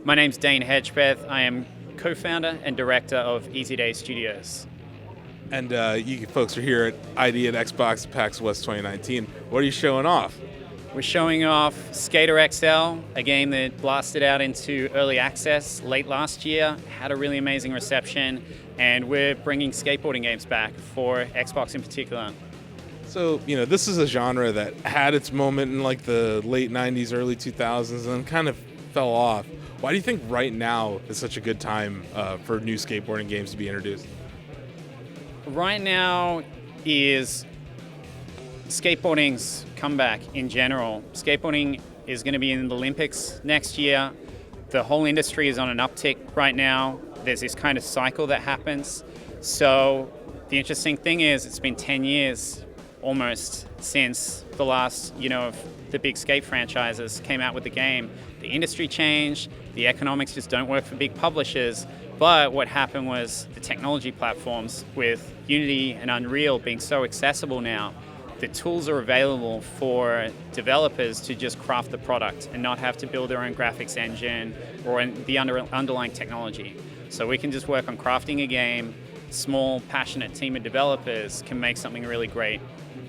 My name's Dane Hedgpeth. I am co-founder and director of Easy Day Studios. And you folks are here at ID at Xbox PAX West 2019. What are you showing off? We're showing off Skater XL, a game that blasted out into early access late last year, had a really amazing reception, and we're bringing skateboarding games back for Xbox in particular. So, this is a genre that had its moment in like the late 90s, early 2000s, and then kind of fell off. Why do you think right now is such a good time for new skateboarding games to be introduced? Right now is skateboarding's comeback in general. Skateboarding is going to be in the Olympics next year. The whole industry is on an uptick right now. There's this kind of cycle that happens. So the interesting thing is it's been 10 years almost since the last, of the big skate franchises came out with the game. The industry changed, the economics just don't work for big publishers, but what happened was the technology platforms with Unity and Unreal being so accessible now, the tools are available for developers to just craft the product and not have to build their own graphics engine or the underlying technology. So we can just work on crafting a game. Small, passionate team of developers can make something really great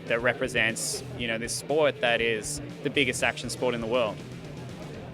that represents, this sport that is the biggest action sport in the world.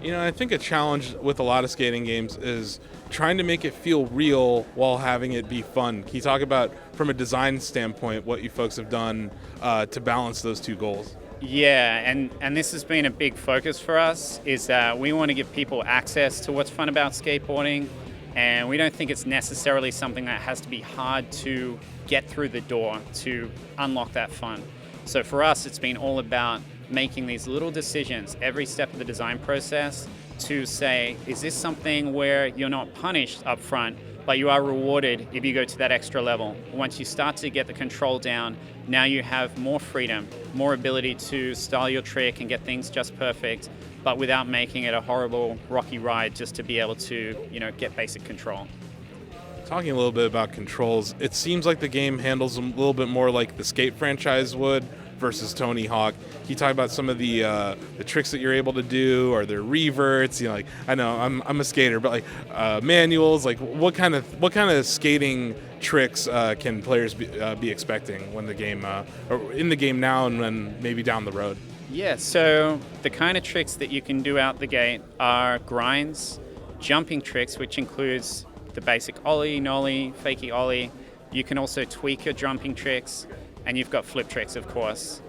I think a challenge with a lot of skating games is trying to make it feel real while having it be fun. Can you talk about, from a design standpoint, what you folks have done to balance those two goals? Yeah, and this has been a big focus for us, is that we want to give people access to what's fun about skateboarding, and we don't think it's necessarily something that has to be hard to get through the door to unlock that fun. So for us, it's been all about making these little decisions every step of the design process to say, is this something where you're not punished up front, but you are rewarded if you go to that extra level? Once you start to get the control down, now you have more freedom, more ability to style your trick and get things just perfect, but without making it a horrible, rocky ride just to be able to, get basic control. Talking a little bit about controls, it seems like the game handles them a little bit more like the skate franchise would versus Tony Hawk. Can you talk about some of the tricks that you're able to do, or the reverts? I know I'm a skater, but manuals. What kind of skating tricks can players be expecting when the game or in the game now and then maybe down the road? Yeah, so the kind of tricks that you can do out the gate are grinds, jumping tricks, which includes the basic ollie, nollie, fakie ollie. You can also tweak your jumping tricks, and you've got flip tricks, of course,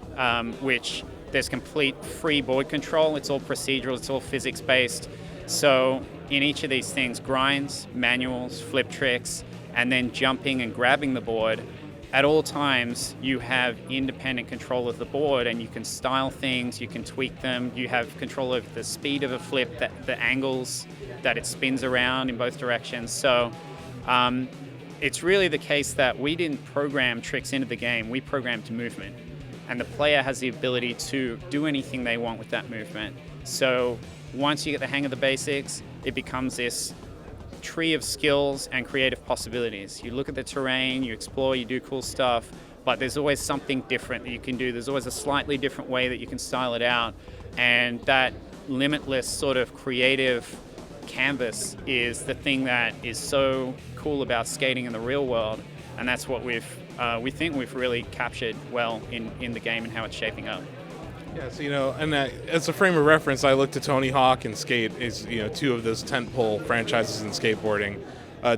which there's complete free board control. It's all procedural, it's all physics-based. So in each of these things, grinds, manuals, flip tricks, and then jumping and grabbing the board, at all times you have independent control of the board, and you can style things, you can tweak them, you have control over the speed of a flip, the angles that it spins around in both directions. So it's really the case that we didn't program tricks into the game, we programmed movement. And the player has the ability to do anything they want with that movement. So once you get the hang of the basics, it becomes this tree of skills and creative possibilities. You look at the terrain, you explore, you do cool stuff, but there's always something different that you can do. There's always a slightly different way that you can style it out. And that limitless sort of creative canvas is the thing that is so cool about skating in the real world, and that's what we think we've really captured well in the game and how it's shaping up. Yeah, so and as a frame of reference, I look to Tony Hawk and Skate as two of those tentpole franchises in skateboarding.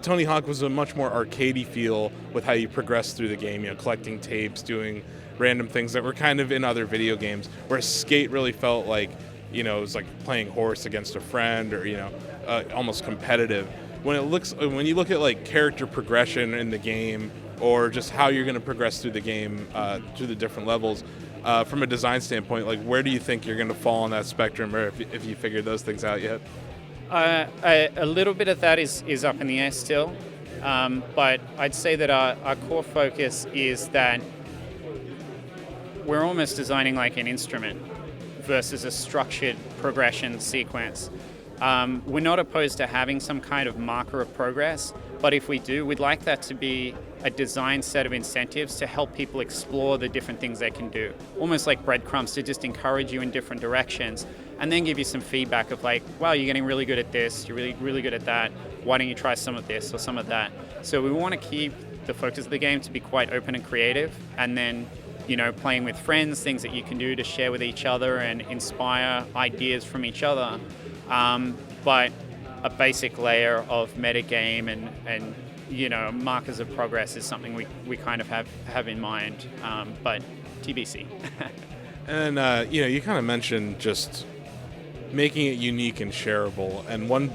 Tony Hawk was a much more arcadey feel with how you progress through the game, collecting tapes, doing random things that were kind of in other video games, whereas Skate really felt like it was like playing horse against a friend, or almost competitive. When you look at character progression in the game, or just how you're going to progress through the game through the different levels, from a design standpoint, where do you think you're going to fall on that spectrum, or if you figured those things out yet? A little bit of that is up in the air still, but I'd say that our core focus is that we're almost designing like an instrument versus a structured progression sequence. We're not opposed to having some kind of marker of progress, But if we do, we'd like that to be a designed set of incentives to help people explore the different things they can do. Almost like breadcrumbs to just encourage you in different directions and then give you some feedback of like, wow, you're getting really good at this, you're really good at that. Why don't you try some of this or some of that? So we want to keep the focus of the game to be quite open and creative, and then, you know, playing with friends, things that you can do to share with each other and inspire ideas from each other. But a basic layer of metagame and you know, markers of progress is something we kind of have in mind, but TBC. And you know, you kind of mentioned just making it unique and shareable. And one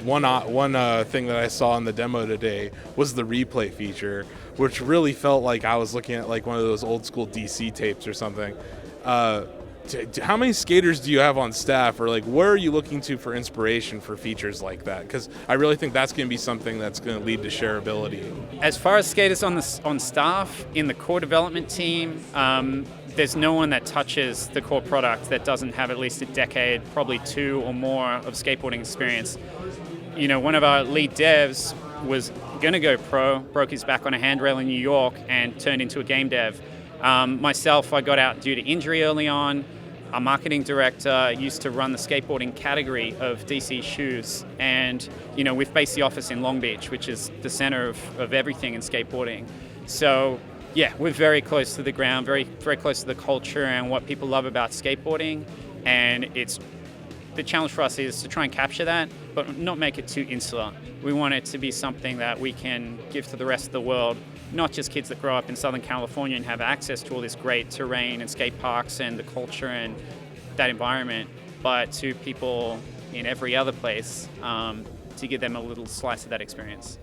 thing that I saw in the demo today was the replay feature, which really felt like I was looking at like one of those old school DC tapes or something. How many skaters do you have on staff, or like where are you looking to for inspiration for features like that? Because I really think that's going to be something that's going to lead to shareability. As far as skaters on staff in the core development team, there's no one that touches the core product that doesn't have at least a decade, probably 2 or more of skateboarding experience. You know, one of our lead devs was going to go pro, broke his back on a handrail in New York, and turned into a game dev. Myself, I got out due to injury early on. Our marketing director used to run the skateboarding category of DC Shoes, and you know, we've based the office in Long Beach, which is the center of everything in skateboarding. So yeah, we're very close to the ground, very close to the culture and what people love about skateboarding, and it's the challenge for us is to try and capture that, but not make it too insular. We want it to be something that we can give to the rest of the world, not just kids that grow up in Southern California and have access to all this great terrain and skate parks and the culture and that environment, but to people in every other place, to give them a little slice of that experience.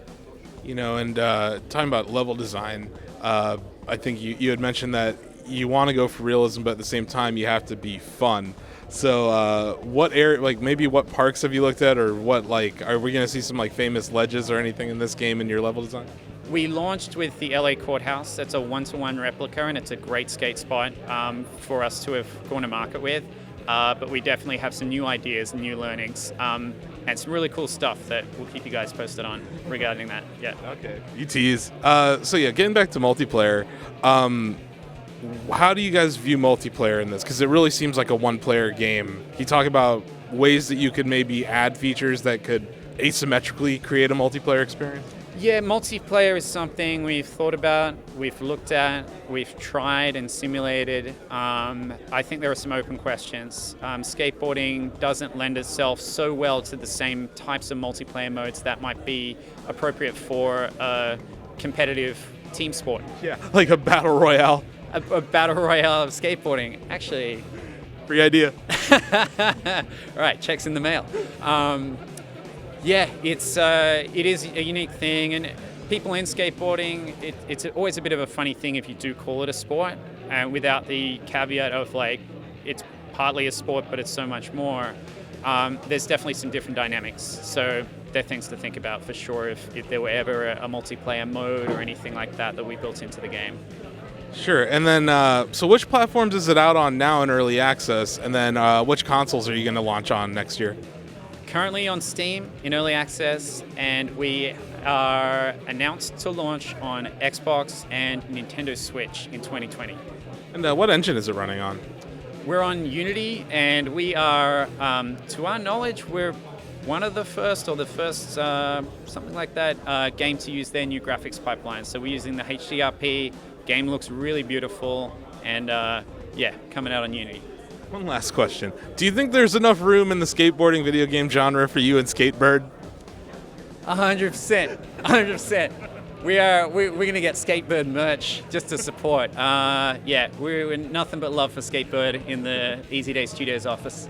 You know, and talking about level design, I think you had mentioned that you want to go for realism, but at the same time you have to be fun. So what area, like maybe what parks have you looked at, or what, like, are we going to see some like famous ledges or anything in this game in your level design? We launched with the LA Courthouse. That's a 1-to-1 replica, and it's a great skate spot for us to have gone to market with. But we definitely have some new ideas and new learnings, and some really cool stuff that we'll keep you guys posted on regarding that. Yeah. Okay. You tease. So yeah, getting back to multiplayer. How do you guys view multiplayer in this? Because it really seems like a one-player game. Can you talk about ways that you could maybe add features that could asymmetrically create a multiplayer experience? Yeah, multiplayer is something we've thought about, we've looked at, we've tried and simulated. I think there are some open questions. Skateboarding doesn't lend itself so well to the same types of multiplayer modes that might be appropriate for a competitive team sport. Yeah, like a battle royale. A battle royale of skateboarding, actually. Free idea. All right, checks in the mail. Yeah, it is a unique thing, and people in skateboarding, it's always a bit of a funny thing if you do call it a sport, and without the caveat of like it's partly a sport, but it's so much more. There's definitely some different dynamics, so there are things to think about for sure if there were ever a multiplayer mode or anything like that we built into the game. Sure, and then so which platforms is it out on now in early access, and then which consoles are you going to launch on next year? Currently on Steam in early access, and we are announced to launch on Xbox and Nintendo Switch in 2020. And what engine is it running on? We're on Unity, and we are, to our knowledge, we're one of the first, or the first, something like that, game to use their new graphics pipeline. So we're using the HDRP. Game looks really beautiful, and yeah, coming out on Unity. One last question. Do you think there's enough room in the skateboarding video game genre for you and Skatebird? 100%. 100%. We're going to get Skatebird merch just to support. Yeah, we're nothing but love for Skatebird in the Easy Day Studios office.